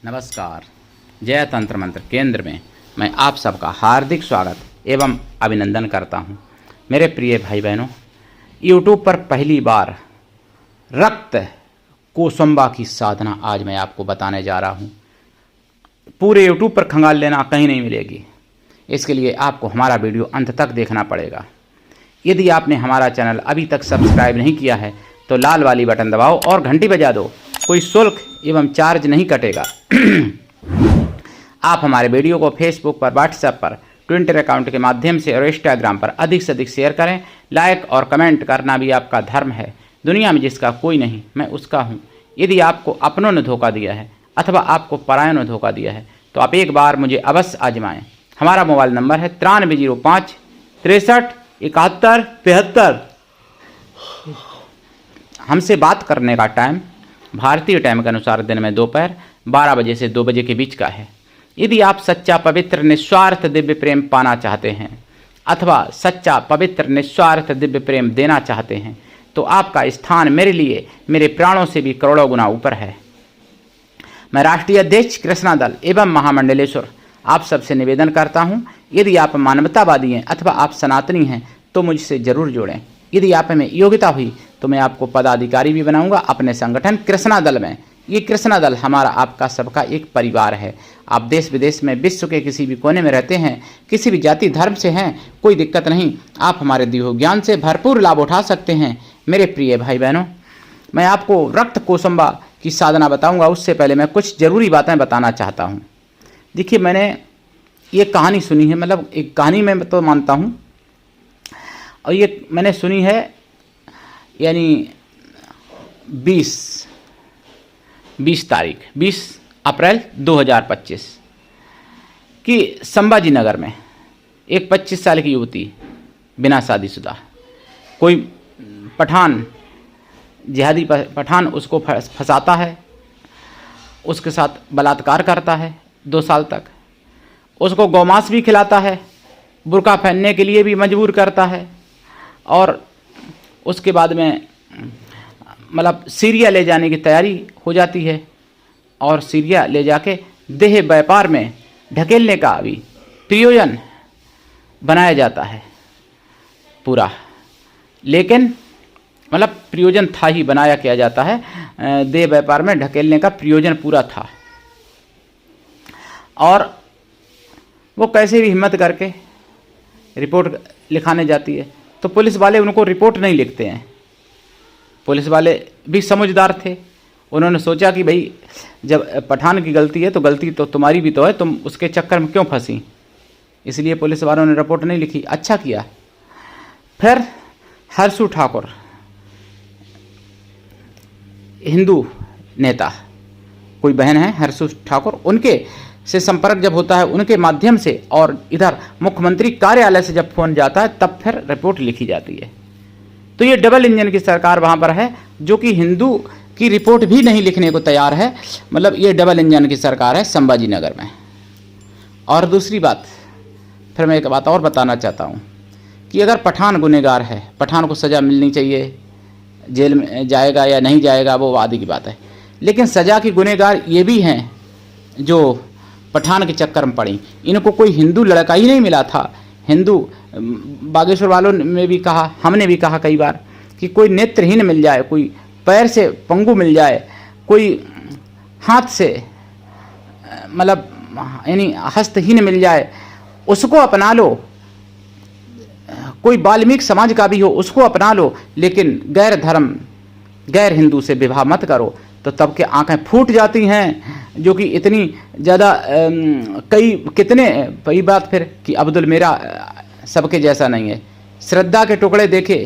नमस्कार। जय तंत्र मंत्र केंद्र में मैं आप सबका हार्दिक स्वागत एवं अभिनंदन करता हूं। मेरे प्रिय भाई बहनों, यूट्यूब पर पहली बार रक्त कोसंबा की साधना आज मैं आपको बताने जा रहा हूं। पूरे यूट्यूब पर खंगाल लेना कहीं नहीं मिलेगी। इसके लिए आपको हमारा वीडियो अंत तक देखना पड़ेगा। यदि आपने हमारा चैनल अभी तक सब्सक्राइब नहीं किया है तो लाल वाली बटन दबाओ और घंटी बजा दो। कोई शुल्क एवं चार्ज नहीं कटेगा। आप हमारे वीडियो को फेसबुक पर, व्हाट्सएप पर, ट्विटर अकाउंट के माध्यम से और इंस्टाग्राम पर अधिक से अधिक शेयर करें। लाइक और कमेंट करना भी आपका धर्म है। दुनिया में जिसका कोई नहीं, मैं उसका हूँ। यदि आपको अपनों ने धोखा दिया है अथवा आपको परायों ने धोखा दिया है तो आप एक बार मुझे अवश्य आजमाएं। हमारा मोबाइल नंबर है 9305 63 71 73। हमसे बात करने का टाइम भारतीय टाइम के अनुसार दिन में दोपहर 12 बजे से 2 बजे के बीच का है। यदि आप सच्चा पवित्र निस्वार्थ दिव्य प्रेम पाना चाहते हैं अथवा सच्चा पवित्र निस्वार्थ दिव्य प्रेम देना चाहते हैं तो आपका स्थान मेरे लिए मेरे प्राणों से भी करोड़ों गुना ऊपर है। मैं राष्ट्रीय अध्यक्ष कृष्णा दल एवं महामंडलेश्वर आप सबसे निवेदन करता हूं, यदि आप मानवतावादी हैं अथवा आप सनातनी हैं तो मुझसे जरूर जोड़ें। यदि आप में योग्यता हुई तो मैं आपको पदाधिकारी भी बनाऊंगा अपने संगठन कृष्णा दल में। ये कृष्णा दल हमारा आपका सबका एक परिवार है। आप देश विदेश में विश्व के किसी भी कोने में रहते हैं, किसी भी जाति धर्म से हैं, कोई दिक्कत नहीं। आप हमारे दिए हुए ज्ञान से भरपूर लाभ उठा सकते हैं। मेरे प्रिय भाई बहनों, मैं आपको रक्त कोसंबा की साधना बताऊंगा। उससे पहले मैं कुछ ज़रूरी बातें बताना चाहता हूँ। देखिए, मैंने ये कहानी सुनी है, मतलब एक कहानी में तो मानता हूँ, और ये मैंने सुनी है यानी 20 तारीख 20 अप्रैल 2025 कि संभाजी नगर में एक 25 साल की युवती बिना शादीशुदा, कोई पठान, जिहादी पठान उसको फंसाता है, उसके साथ बलात्कार करता है 2 साल तक, उसको गौमांस भी खिलाता है, बुर्का पहनने के लिए भी मजबूर करता है, और उसके बाद में मतलब सीरिया ले जाने की तैयारी हो जाती है और सीरिया ले जाके देह व्यापार में ढकेलने का भी प्रयोजन बनाया जाता है पूरा। लेकिन मतलब प्रयोजन था ही, बनाया किया जाता है, देह व्यापार में ढकेलने का प्रयोजन पूरा था। और वो कैसे भी हिम्मत करके रिपोर्ट लिखाने जाती है तो पुलिस वाले उनको रिपोर्ट नहीं लिखते हैं। पुलिस वाले भी समझदार थे। उन्होंने सोचा कि भाई जब पठान की गलती है तो गलती तो तुम्हारी भी तो है, तुम उसके चक्कर में क्यों फंसी, इसलिए पुलिस वालों ने रिपोर्ट नहीं लिखी। अच्छा किया। फिर हर्षू ठाकुर, हिंदू नेता, कोई बहन है हर्षू ठाकुर, उनके से संपर्क जब होता है उनके माध्यम से और इधर मुख्यमंत्री कार्यालय से जब फोन जाता है तब फिर रिपोर्ट लिखी जाती है। तो ये डबल इंजन की सरकार वहाँ पर है जो कि हिंदू की रिपोर्ट भी नहीं लिखने को तैयार है। मतलब ये डबल इंजन की सरकार है संभाजी नगर में। और दूसरी बात, फिर मैं एक बात और बताना चाहता हूँ कि अगर पठान गुनहगार है, पठान को सज़ा मिलनी चाहिए, जेल में जाएगा या नहीं जाएगा वो आदि की बात है, लेकिन सज़ा की गुनहगार ये भी हैं जो पठान के चक्कर में पड़ी। इनको कोई हिंदू लड़का ही नहीं मिला था। हिंदू बागेश्वर वालों ने भी कहा, हमने भी कहा कई बार कि कोई नेत्रहीन मिल जाए, कोई पैर से पंगु मिल जाए, कोई हाथ से मतलब यानी हस्तहीन मिल जाए, उसको अपना लो। कोई वाल्मीकि समाज का भी हो उसको अपना लो, लेकिन गैर धर्म, गैर हिंदू से विवाह मत करो। तो तब के आंखें फूट जाती हैं, जो कि इतनी ज़्यादा कई बात फिर कि अब्दुल मेरा सबके जैसा नहीं है। श्रद्धा के टुकड़े देखे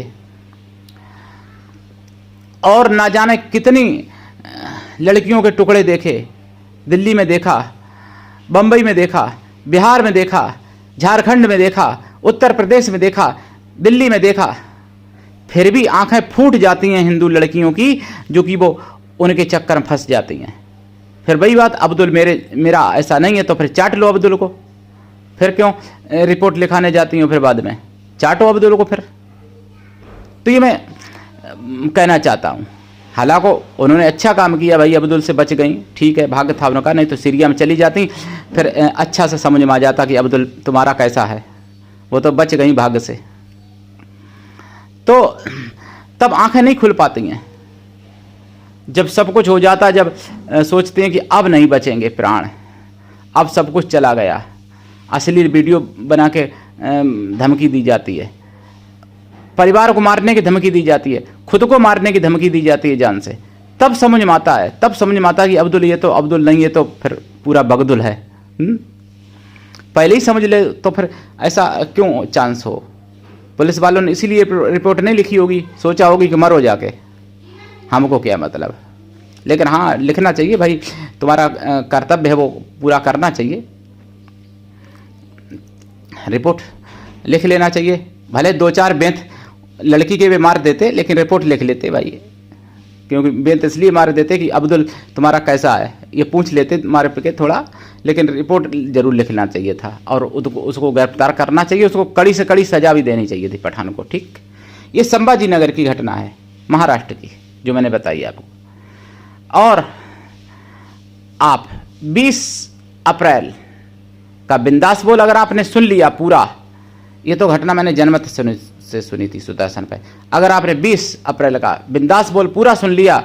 और ना जाने कितनी लड़कियों के टुकड़े देखे। दिल्ली में देखा, बम्बई में देखा, बिहार में देखा, झारखंड में देखा, उत्तर प्रदेश में देखा, दिल्ली में देखा। फिर भी आंखें फूट जाती हैं हिंदू लड़कियों की, जो कि वो उनके चक्कर में फंस जाती हैं। फिर वही बात, अब्दुल मेरा ऐसा नहीं है तो फिर चाट लो अब्दुल को। फिर क्यों रिपोर्ट लिखाने जाती हूँ, फिर बाद में चाटो अब्दुल को फिर। तो ये मैं कहना चाहता हूँ हालांकि उन्होंने अच्छा काम किया, भाई अब्दुल से बच गई, ठीक है, भाग्य था उनका, नहीं तो सीरिया में चली जाती, फिर अच्छा से समझ में आ जाता कि अब्दुल तुम्हारा कैसा है। वो तो बच गई भाग्य से। तो तब आंखें नहीं खुल पाती हैं जब सब कुछ हो जाता, जब सोचते हैं कि अब नहीं बचेंगे प्राण, अब सब कुछ चला गया, असली वीडियो बना के धमकी दी जाती है, परिवार को मारने की धमकी दी जाती है, खुद को मारने की धमकी दी जाती है जान से, तब समझ में आता है, तब समझ में आता है कि अब्दुल ये तो अब्दुल नहीं, ये तो फिर पूरा बगदुल है। पहले ही समझ ले तो फिर ऐसा क्यों चांस हो। पुलिस वालों ने इसीलिए रिपोर्ट नहीं लिखी होगी, सोचा होगी कि मरो जाके, हमको क्या मतलब। लेकिन हाँ, लिखना चाहिए भाई, तुम्हारा कर्तव्य है वो पूरा करना चाहिए, रिपोर्ट लिख लेना चाहिए। भले 2-4 बेंत लड़की के भी मार देते, लेकिन रिपोर्ट लिख लेते भाई, क्योंकि बेंत इसलिए मार देते कि अब्दुल तुम्हारा कैसा है, ये पूछ लेते मार के थोड़ा, लेकिन रिपोर्ट जरूर लिखना चाहिए था और उसको गिरफ्तार करना चाहिए, उसको कड़ी से कड़ी सजा भी देनी चाहिए थी पठान को। ठीक, ये संभाजी नगर की घटना है, महाराष्ट्र की, जो मैंने बताई आपको। और आप 20 अप्रैल का बिंदास बोल अगर आपने सुन लिया पूरा, ये तो घटना मैंने जनमत से सुनी थी सुदर्शन पे, अगर आपने 20 अप्रैल का बिंदास बोल पूरा सुन लिया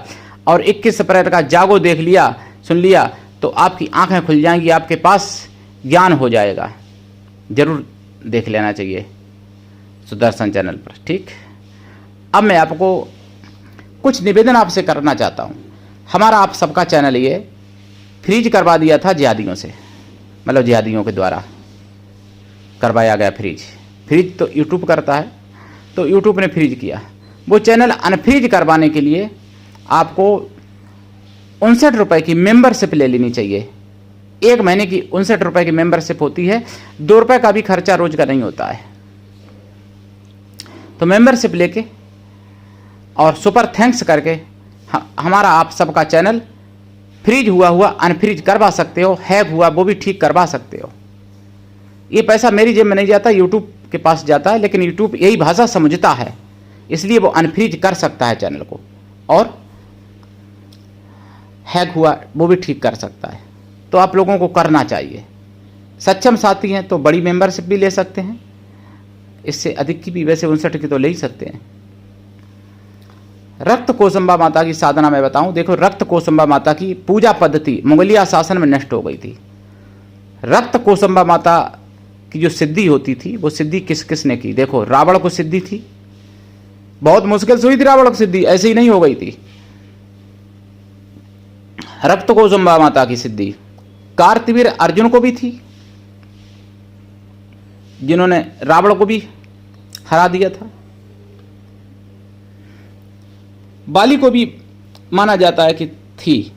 और 21 अप्रैल का जागो देख लिया, सुन लिया, तो आपकी आंखें खुल जाएंगी, आपके पास ज्ञान हो जाएगा। जरूर देख लेना चाहिए सुदर्शन चैनल पर। ठीक, अब मैं आपको कुछ निवेदन आपसे करना चाहता हूँ। हमारा आप सबका चैनल ये फ्रीज करवा दिया था जिहादियों से, मतलब जिहादियों के द्वारा करवाया गया फ्रीज तो यूट्यूब करता है, तो यूट्यूब ने फ्रीज किया। वो चैनल अनफ्रीज करवाने के लिए आपको 59 रुपये की मेंबरशिप ले लेनी चाहिए। 1 महीने की 59 रुपये की मेंबरशिप होती है, 2 रुपये का भी खर्चा रोज का नहीं होता है। तो मेंबरशिप लेके और सुपर थैंक्स करके हमारा आप सबका चैनल फ्रीज हुआ अनफ्रीज करवा सकते हो, हैक हुआ वो भी ठीक करवा सकते हो। ये पैसा मेरी जेब में नहीं जाता, यूट्यूब के पास जाता है, लेकिन यूट्यूब यही भाषा समझता है, इसलिए वो अनफ्रीज कर सकता है चैनल को, और हैक हुआ वो भी ठीक कर सकता है। तो आप लोगों को करना चाहिए। सक्षम साथी हैं तो बड़ी मेंबरशिप भी ले सकते हैं, इससे अधिक की भी, वैसे 59 की तो ले ही सकते हैं। रक्त कोसंबा माता की साधना में बताऊं, देखो रक्त कोसंबा माता की पूजा पद्धति मुगलिया शासन में नष्ट हो गई थी। रक्त कोसंबा माता की जो सिद्धि होती थी, वो सिद्धि किस किस ने की। देखो रावण को सिद्धि थी, बहुत मुश्किल से हुई थी रावण को सिद्धि, ऐसे ही नहीं हो गई थी। रक्त कोसंबा माता की सिद्धि कार्तवीर अर्जुन को भी थी, जिन्होंने रावण को भी हरा दिया था। बाली को भी माना जाता है कि थी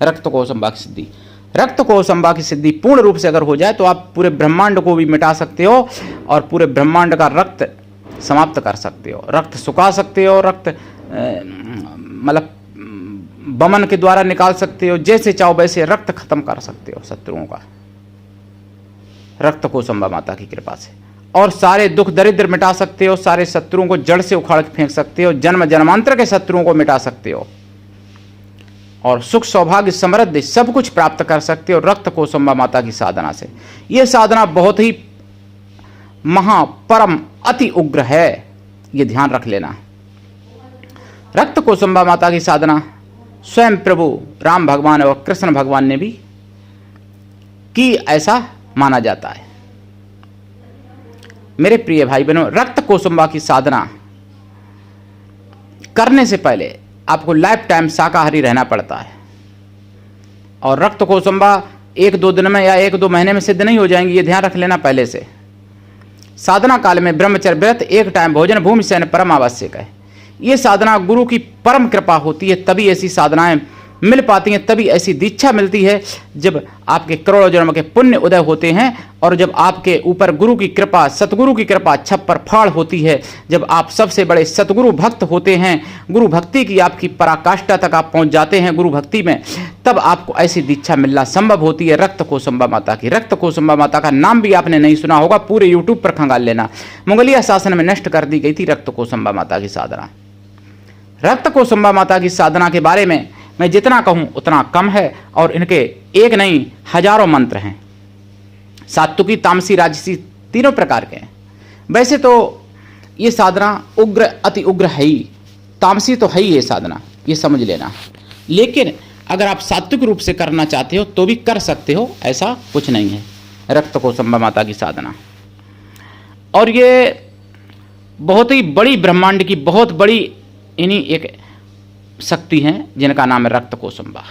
रक्त कोसंबा की सिद्धि। रक्त कोसंबा की सिद्धि पूर्ण रूप से अगर हो जाए तो आप पूरे ब्रह्मांड को भी मिटा सकते हो और पूरे ब्रह्मांड का रक्त समाप्त कर सकते हो, रक्त सुखा सकते हो, रक्त मतलब बमन के द्वारा निकाल सकते हो, जैसे चाहो वैसे रक्त खत्म कर सकते हो शत्रुओं का, रक्त कोसंबा माता की कृपा से। और सारे दुख दरिद्र मिटा सकते हो, सारे शत्रुओं को जड़ से उखाड़ के फेंक सकते हो, जन्म जन्मांतर के शत्रुओं को मिटा सकते हो और सुख सौभाग्य समृद्धि सब कुछ प्राप्त कर सकते हो रक्त कोसंबा माता की साधना से। यह साधना बहुत ही महा परम अति उग्र है, यह ध्यान रख लेना। रक्त कोसंबा माता की साधना स्वयं प्रभु राम भगवान और कृष्ण भगवान ने भी की, ऐसा माना जाता है। मेरे प्रिय भाई बहनों, रक्त कोसंबा की साधना करने से पहले आपको लाइफ टाइम शाकाहारी रहना पड़ता है। और रक्त कोसंबा 1-2 दिन में या 1-2 महीने में सिद्ध नहीं हो जाएंगी, ये ध्यान रख लेना पहले से। साधना काल में ब्रह्मचर्य व्रत, 1 टाइम भोजन, भूमि शयन परम आवश्यक है। ये साधना गुरु की परम कृपा होती है, तभी ऐसी साधनाएं मिल पाती हैं, तभी ऐसी दीक्षा मिलती है जब आपके करोड़ों जन्म के पुण्य उदय होते हैं और जब आपके ऊपर गुरु की कृपा, सतगुरु की कृपा छप्पर फाड़ होती है, जब आप सबसे बड़े सतगुरु भक्त होते हैं, गुरु भक्ति की आपकी पराकाष्ठा तक आप पहुंच जाते हैं गुरु भक्ति में, तब आपको ऐसी दीक्षा मिलना संभव होती है रक्त कोसंबा माता की। रक्त कोसंबा माता का नाम भी आपने नहीं सुना होगा, पूरे यूट्यूब पर खंगाल लेना। मुगलिया शासन में नष्ट कर दी गई थी रक्त कोसंबा माता की साधना। रक्त कोसंबा माता की साधना के बारे में मैं जितना कहूं उतना कम है, और इनके एक नहीं हजारों मंत्र हैं। सात्विकी, तामसी, राजसी तीनों प्रकार के हैं। वैसे तो ये साधना उग्र, अति उग्र है ही, तामसी तो है ही ये साधना, ये समझ लेना। लेकिन अगर आप सात्विक रूप से करना चाहते हो तो भी कर सकते हो, ऐसा कुछ नहीं है रक्त कोसंबा माता की साधना। और ये बहुत ही बड़ी ब्रह्मांड की बहुत बड़ी इन्हीं एक शक्ति हैं जिनका नाम है रक्त कोसंबा।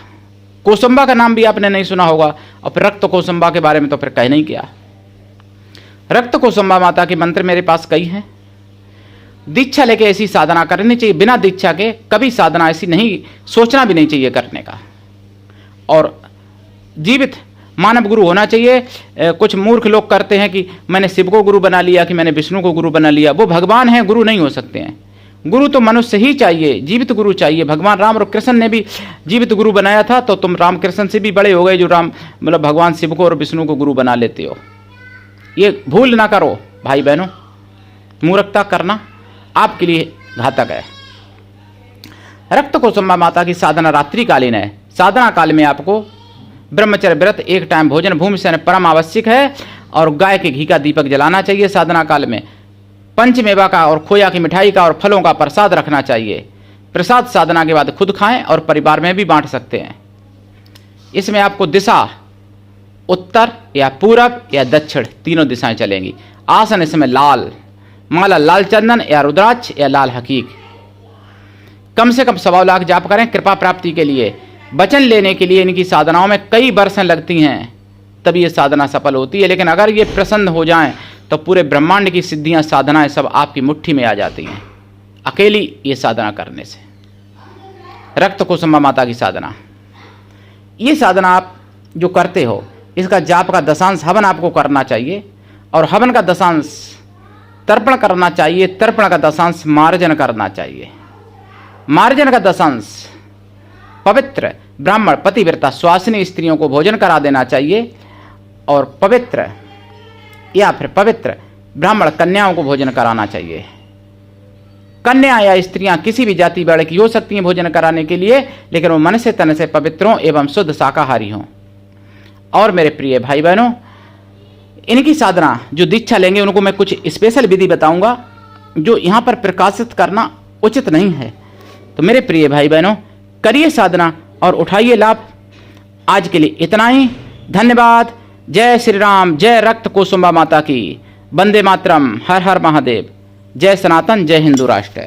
कोसंबा का नाम भी आपने नहीं सुना होगा, और फिर रक्त कोसंबा के बारे में तो फिर कह नहीं किया। रक्त कोसंबा माता के मंत्र मेरे पास कई हैं। दीक्षा लेके ऐसी साधना करनी चाहिए, बिना दीक्षा के कभी साधना ऐसी नहीं, सोचना भी नहीं चाहिए करने का। और जीवित मानव गुरु होना चाहिए। कुछ मूर्ख लोग करते हैं कि मैंने शिव को गुरु बना लिया, कि मैंने विष्णु को गुरु बना लिया। वो भगवान हैं, गुरु नहीं हो सकते हैं। गुरु तो मनुष्य ही चाहिए, जीवित गुरु चाहिए। भगवान राम और कृष्ण ने भी जीवित गुरु बनाया था, तो तुम राम कृष्ण से भी बड़े हो गए जो राम मतलब भगवान शिव को और विष्णु को गुरु बना लेते हो। ये भूल ना करो भाई बहनों, मूर्खता करना आपके लिए घातक है। रक्त कोसंबा माता की साधना रात्रिकालीन है। साधना काल में आपको ब्रह्मचर्य व्रत, एक टाइम भोजन, भूमि से परम आवश्यक है, और गाय के घी का दीपक जलाना चाहिए। साधना काल में पंचमेवा का और खोया की मिठाई का और फलों का प्रसाद रखना चाहिए। प्रसाद साधना के बाद खुद खाएं और परिवार में भी बांट सकते हैं। इसमें आपको दिशा उत्तर या पूरब या दक्षिण तीनों दिशाएं चलेंगी। आसन इसमें लाल, माला लाल चंदन या रुद्राक्ष या लाल हकीक। कम से कम 1.25 लाख जाप करें कृपा प्राप्ति के लिए। वचन लेने के लिए इनकी साधनाओं में कई वर्षें लगती हैं, तभी ये साधना सफल होती है। लेकिन अगर ये प्रसन्न हो जाएं तो पूरे ब्रह्मांड की सिद्धियां, साधनाएं सब आपकी मुट्ठी में आ जाती हैं अकेली ये साधना करने से। रक्त कोसंबा माता की साधना, ये साधना आप जो करते हो, इसका जाप का दशांश हवन आपको करना चाहिए, और हवन का दशांश तर्पण करना चाहिए, तर्पण का दशांश मार्जन करना चाहिए। मार्जन का दशांश पवित्र ब्राह्मण पतिव्रता स्वासिनी स्त्रियों को भोजन करा देना चाहिए, और पवित्र या फिर पवित्र ब्राह्मण कन्याओं को भोजन कराना चाहिए। कन्या या स्त्रियां किसी भी जाति वर्ग की हो सकती हैं भोजन कराने के लिए, लेकिन वो मन से तन से पवित्र हों एवं शुद्ध शाकाहारी हों। और मेरे प्रिय भाई बहनों, इनकी साधना जो दीक्षा लेंगे उनको मैं कुछ स्पेशल विधि बताऊंगा जो यहाँ पर प्रकाशित करना उचित नहीं है। तो मेरे प्रिय भाई बहनों, करिए साधना और उठाइए लाभ। आज के लिए इतना ही, धन्यवाद। जय श्री राम, जय रक्त कोसंबा माता की, वंदे मातरम, हर हर महादेव, जय सनातन, जय हिंदू राष्ट्र।